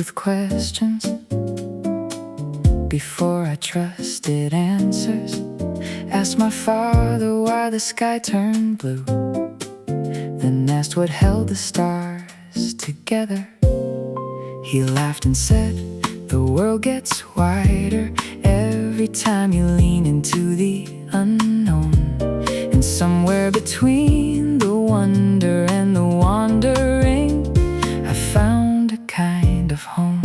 with questions before I trusted answers. Asked my father why the sky turned blue, then asked what held the stars together. He laughed and said, the world gets wider every time you lean into the unknown. And somewhere between the wonder and the wandering, I found a kind of home.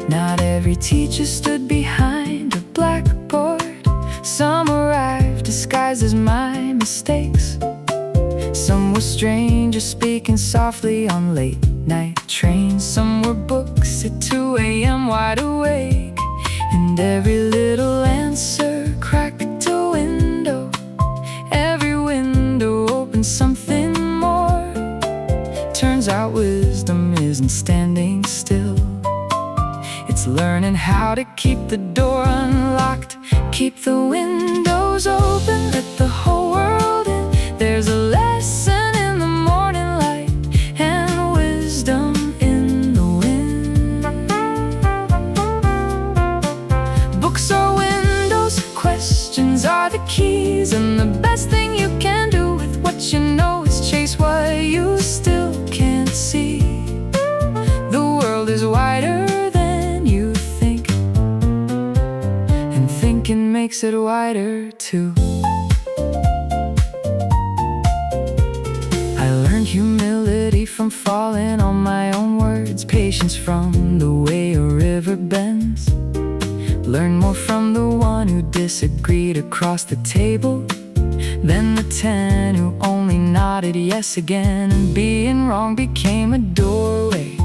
Not every teacher stood behind a blackboard. Some arrived disguised as my mistakes. Some were strangers speaking softly on late-night trains. Some were books at 2 a.m. wide awake. And every little answer cracked a window. Every window opened something more. Turns out wisdom isn't standing still. It's learning how to keep the door unlocked. Keep the windows open, let the whole world in. There's a lesson in the morning light and wisdom in the wind. Books are windows, questions are the keys. And the best thing you can do with what you know is chase what you still can't see. The world is wider than you think, and thinking makes it wider too. Humility from falling on my own words. Patience from the way a river bends. Learn more from the one who disagreed across the table than the 10 who only nodded yes again. And being wrong became a doorway,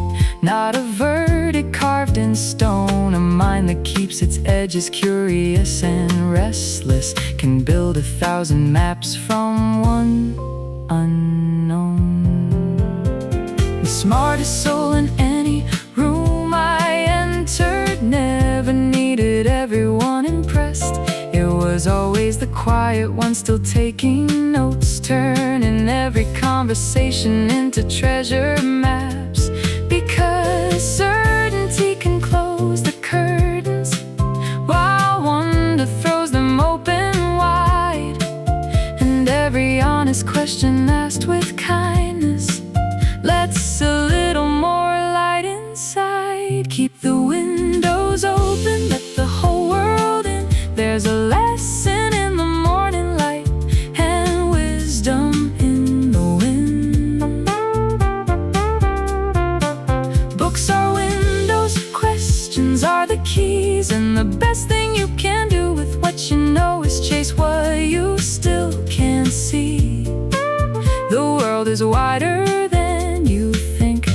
not a verdict carved in stone. A mind that keeps its edges curious and restless can build 1,000 maps from one unknown. The smartest soul in any room I entered never needed everyone impressed. It was always the quiet one still taking notes, turning every conversation into treasure maps. Because certainty can close the curtains, while wonder throws them open wide. And every honest question asked with kindness lets a little more light inside. Keep the windows open, let the whole world in. There's a lesson in the morning light and wisdom in the wind. Books are windows, questions are the keys. And the best thing you can do with what you know is chase what you still can't see. The world is wider than you think,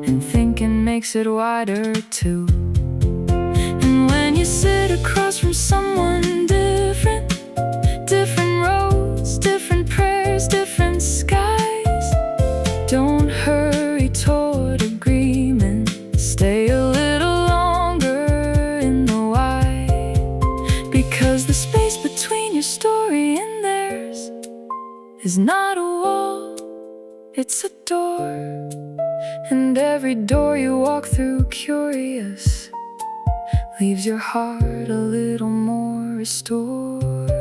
and thinking makes it wider too. And when you sit across from someone different, different roads, different prayers, different skies, don't hurry toward agreement. Stay a little longer in the why, because the space between your story and theirs is not a wall, it's a door. And every door you walk through curious leaves your heart a little more restored.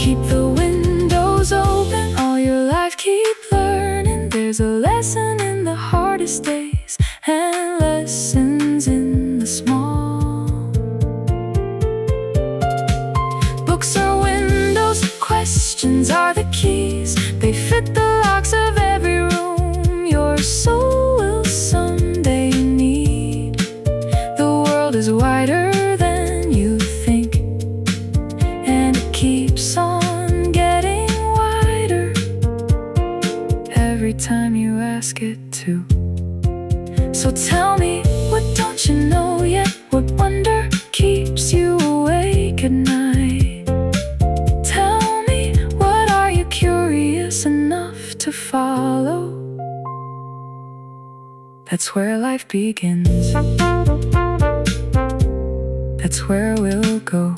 Keep the windows open all your life, keep learning. There's a lesson in the hardest days and lessons in the small. Books are windows, questions are the keys. They fit the locks of every room your soul will someday need. The world is wider than you think, and it keeps on getting wider every time you ask it to. So tell me, what don't you know yet? What wonder keeps you awake at night? Tell me, what are you curious enough to follow? That's where life begins. That's where we'll go.